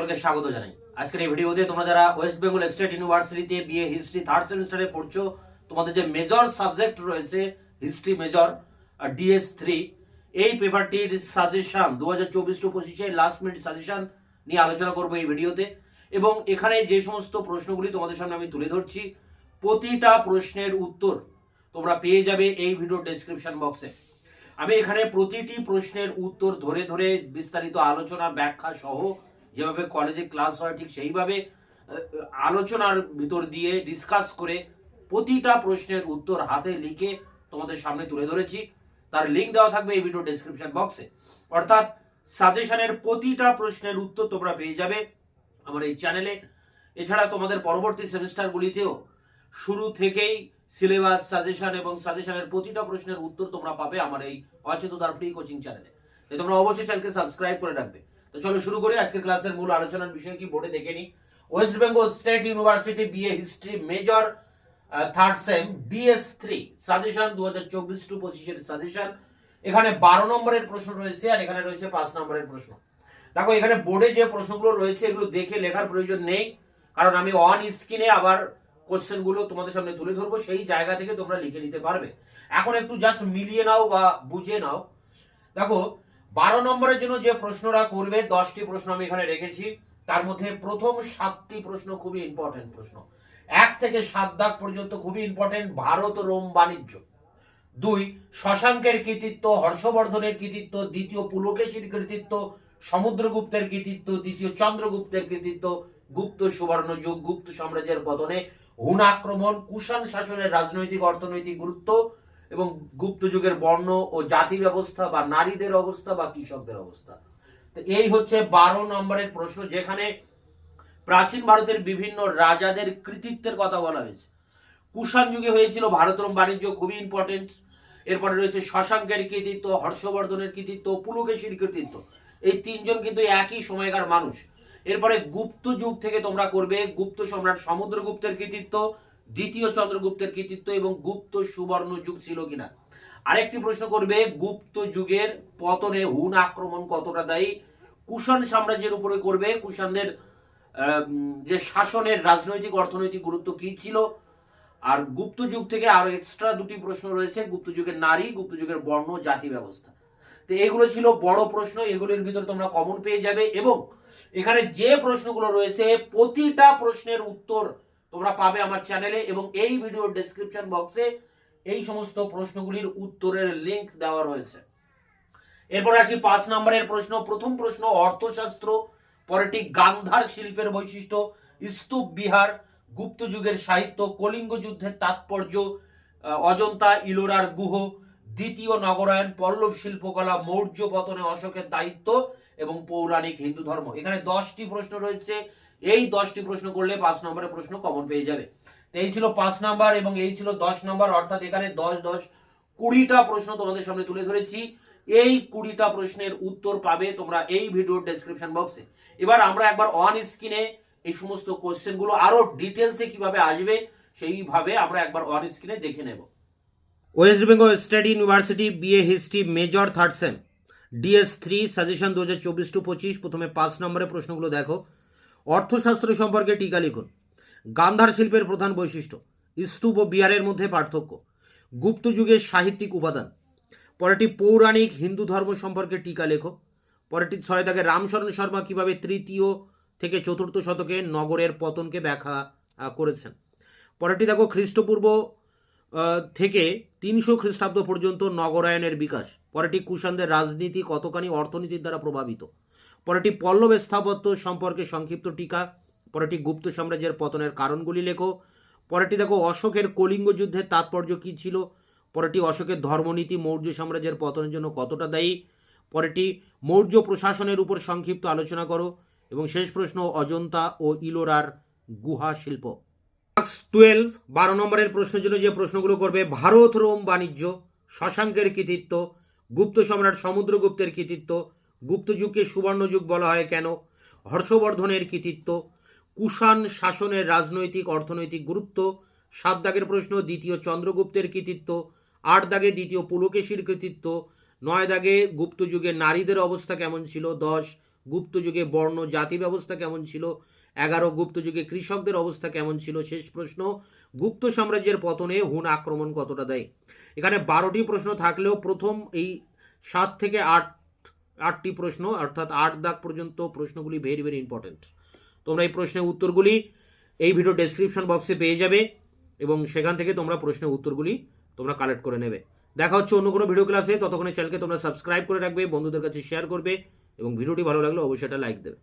সকলকে স্বাগত জানাই। আজকের এই ভিডিওতে তোমরা যারা ওয়েস্ট বেঙ্গল স্টেট ইউনিভার্সিটিতে বিএ হিস্ট্রি থার্ড সেমিস্টারে পড়ছো, তোমাদের যে মেজর সাবজেক্ট রয়েছে হিস্ট্রি মেজর DS3, এই পেপারটির সাজেশন 2024-25 লাস্ট মিনিট সাজেশন নিয়ে আলোচনা করবো এই ভিডিওতে। এবং এখানে যে সমস্ত প্রশ্নগুলি তোমাদের সামনে আমি তুলে ধরছি, প্রতিটা প্রশ্নের উত্তর তোমরা পেয়ে যাবে এই ভিডিও ডেসক্রিপশন বক্সে। আমি এখানে প্রতিটি প্রশ্নের উত্তর ধরে ধরে বিস্তারিত আলোচনা ব্যাখ্যা সহ যেভাবে কলেজে ক্লাস হয় ঠিক সেইভাবে আলোচনার ভিতর দিয়ে ডিসকাস করে প্রতিটা প্রশ্নের উত্তর হাতে লিখে তোমাদের সামনে তুলে ধরেছি। তার লিঙ্ক দেওয়া থাকবে এই ভিডিও ডেসক্রিপশন বক্সে। অর্থাৎ সাজেশনের প্রতিটা প্রশ্নের উত্তর তোমরা পেয়ে যাবে আমার এই চ্যানেলে। এছাড়া তোমাদের পরবর্তী সেমিস্টারগুলিতেও শুরু থেকেই সিলেবাস, সাজেশন এবং সাজেশনের প্রতিটা প্রশ্নের উত্তর তোমরা পাবে আমার এই অচেতনতার ফ্রি কোচিং চ্যানেলে। তাই তোমরা অবশ্যই চ্যানেলকে সাবস্ক্রাইব করে রাখবে। তো চলো শুরু করি। আজকের ক্লাসের মূল আলোচনার বিষয় কি বোর্ডে দেখে নি। West Bengal state university BA history major third same DS3 suggestion 2024-25 suggestion. এখানে 12 নম্বরের প্রশ্ন রয়েছে আর এখানে রয়েছে 5 নম্বরের প্রশ্ন। দেখো এখানে বোর্ডে যে প্রশ্নগুলো রয়েছে এগুলো দেখে লেখার প্রয়োজন নেই, কারণ আমি অন স্ক্রিনে আবার কোশ্চেন গুলো তোমাদের সামনে তুলে ধরবো, সেই জায়গা থেকে তোমরা লিখে নিতে পারবে। এখন একটু জাস্ট মিলিয়ে নাও বা বুঝে নাও। দেখো 12 নম্বরের জন্য যে প্রশ্নটা করবে 10টি প্রশ্ন আমি এখানে রেখেছি। তার মধ্যে প্রথম 7টি প্রশ্ন খুবই ইম্পর্টেন্ট প্রশ্ন, 1 থেকে 7 দাগ পর্যন্ত খুবই ইম্পর্টেন্ট। ভারত রোম বাণিজ্য। 2 শশাঙ্কের কৃতিত্ব, হর্ষবর্ধনের কৃতিত্ব, দ্বিতীয় পুলকেশীর কৃতিত্ব, সমুদ্রগুপ্তের কৃতিত্ব, দ্বিতীয় চন্দ্রগুপ্তের কৃতিত্ব, গুপ্ত সুবর্ণ যুগ, গুপ্ত সাম্রাজ্যের পতনে, হুন আক্রমণ, কুষাণ শাসনের রাজনৈতিক অর্থনৈতিক গুরুত্ব এবং গুপ্ত যুগের বর্ণ ও জাতি ব্যবস্থা বা নারীদের অবস্থা বা কৃষকদের অবস্থা। তো এই হচ্ছে 12 নম্বরের প্রশ্ন, যেখানে প্রাচীন ভারতের বিভিন্ন রাজাদের কৃতিত্বের কথা বলা হয়েছে। কুষাণ যুগে হয়েছিল ভারত রোম বাণিজ্য, খুবই ইম্পর্টেন্ট। এরপরে রয়েছে শশাঙ্কের কৃতিত্ব, হর্ষবর্ধনের কৃতিত্ব, পুলকেশীর কৃতিত্ব। এই তিনজন কিন্তু একই সময়কার মানুষ। এরপরে গুপ্ত যুগ থেকে তোমরা করবে গুপ্ত সম্রাট সমুদ্রগুপ্তের কৃতিত্ব, দ্বিতীয় চন্দ্রগুপ্তের কৃতিত্ব এবং গুপ্ত সুবর্ণ যুগ ছিল কিনা। আরেকটি প্রশ্ন করবে গুপ্ত যুগের পতনে হুন আক্রমণ কতটা দায়ী। কুষাণ সাম্রাজ্যের উপরে করবে কুষাণদের যে শাসনের রাজনৈতিক অর্থনৈতিক গুরুত্ব কি ছিল। আর গুপ্ত যুগ থেকে আরো এক্সট্রা 2টি প্রশ্ন রয়েছে, গুপ্ত যুগের নারী, গুপ্ত যুগের বর্ণ, জাতি ব্যবস্থা। তো এগুলো ছিল বড় প্রশ্ন, এগুলোর ভিতর তোমরা কমন পেয়ে যাবে। এবং এখানে যে প্রশ্নগুলো রয়েছে প্রতিটা প্রশ্নের উত্তর তোমরা পাবে আমার চ্যানেলে এবং এই ভিডিওর ডেসক্রিপশন বক্সে এই সমস্ত প্রশ্নগুলির উত্তরের লিংক দেওয়া রয়েছে। এরপর আসি 5 নম্বরের প্রশ্ন। প্রথম প্রশ্ন অর্থশাস্ত্র, পরেরটি গান্ধার শিল্পের বৈশিষ্ট্য, স্তূপ বিহার, গুপ্ত যুগের সাহিত্য, কলিঙ্গ যুদ্ধের তাৎপর্য, অজন্তা ইলোরার গুহ, দ্বিতীয় নগরায়ণ, পল্লব শিল্পকলা, মৌর্য পতনে অশোকের দায়িত্ব এবং পৌরাণিক হিন্দু ধর্ম। এখানে 10টি প্রশ্ন রয়েছে। এই 10টি প্রশ্ন করলে 5 নম্বরের প্রশ্ন কমন পেয়ে যাবে। তো এই ছিল 5 নাম্বার এবং এই ছিল 10 নম্বর, অর্থাৎ এখানে 10 10 20টা প্রশ্ন তোমাদের সামনে তুলে ধরেছি। এই 20টা প্রশ্নের উত্তর পাবে তোমরা এই ভিডিওর ডেসক্রিপশন বক্সে। এবার আমরা একবার অন স্ক্রিনে এই সমস্ত কোশ্চেন গুলো আরো ডিটেলসে কিভাবে আসবে সেইভাবে আমরা একবার অন স্ক্রিনে দেখে নেব। West Bengal state university BA history major third same DS3 suggestion 2024-25। প্রথমে 5 নম্বরের প্রশ্নগুলো দেখো। অর্থশাস্ত্র সম্পর্কে টিকা লিখুন। গান্ধার শিল্পের প্রধান বৈশিষ্ট্য, স্তূপ ও বিহারের মধ্যে পার্থক্য, গুপ্ত যুগের সাহিত্যিক উপাদান। পরেরটি পৌরাণিক হিন্দু ধর্ম সম্পর্কে টিকা লেখো। পরেরটি 6 দাগে রামশরণ শর্মা কিভাবে 3য় থেকে 4র্থ শতকে নগরের পতনকে ব্যাখ্যা করেছেন। পরেরটি দেখো খ্রিস্টপূর্ব থেকে 300 খ্রিস্টাব্দ পর্যন্ত নগরায়নের বিকাশ। পরেরটি কুষাণদের রাজনীতি কতখানি অর্থনীতির দ্বারা প্রভাবিত। পরেরটি পল্লব স্থাপত্য সম্পর্কে সংক্ষিপ্ত টিকা। পরেরটি গুপ্ত সাম্রাজ্যের পতনের কারণগুলি লেখো। পরেরটি দেখো অশোকের কলিঙ্গ যুদ্ধের তাৎপর্য কী ছিল। পরেরটি অশোকের ধর্মনীতি মৌর্য সাম্রাজ্যের পতনের জন্য কতটা দায়ী। পরেরটি মৌর্য প্রশাসনের উপর সংক্ষিপ্ত আলোচনা করো। এবং শেষ প্রশ্ন অজন্তা ও ইলোরার গুহা শিল্প। 12 নম্বরের প্রশ্নের জন্য যে প্রশ্নগুলো করবে ভারত রোম বাণিজ্য, শশাঙ্কের কৃতিত্ব, গুপ্ত সম্রাট সমুদ্রগুপ্তের কৃতিত্ব, গুপ্ত যুগকে সুবর্ণ যুগ বলা হয় কেন, হর্ষবর্ধনের কৃতিত্ব, কুষাণ শাসনের রাজনৈতিক অর্থনৈতিক গুরুত্ব। 7 দাগের প্রশ্ন দ্বিতীয় চন্দ্রগুপ্তের কৃতিত্ব। 8 দাগে দ্বিতীয় পুলকেশীর কৃতিত্ব। 9 দাগে গুপ্ত যুগে নারীদের অবস্থা কেমন ছিল। 10 গুপ্ত যুগে বর্ণ জাতি ব্যবস্থা কেমন ছিল, 11 গুপ্ত যুগে কৃষকদের অবস্থা কেমন ছিল, শেষ প্রশ্ন গুপ্ত সাম্রাজ্যের পতনে হুন আক্রমণ কতটা দেয়। এখানে 12টি প্রশ্ন থাকলেও প্রথম এই 7 থেকে 8টি প্রশ্ন অর্থাৎ 8 দাগ পর্যন্ত প্রশ্নগুলি ভেরি ভেরি ইম্পর্টেন্ট। তোমরা এই প্রশ্নের উত্তরগুলি এই ভিডিও ডেসক্রিপশন বক্সে পেয়ে যাবে এবং সেখান থেকে তোমরা প্রশ্নের উত্তরগুলি তোমরা কালেক্ট করে নেবে। দেখা হচ্ছে অন্য কোনো ভিডিও ক্লাসে, ততক্ষণে চ্যানেলকে তোমরা সাবস্ক্রাইব করে রাখবে, বন্ধুদের কাছে শেয়ার করবে এবং ভিডিওটি ভালো লাগলে অবশ্যই এটা লাইক দেবে।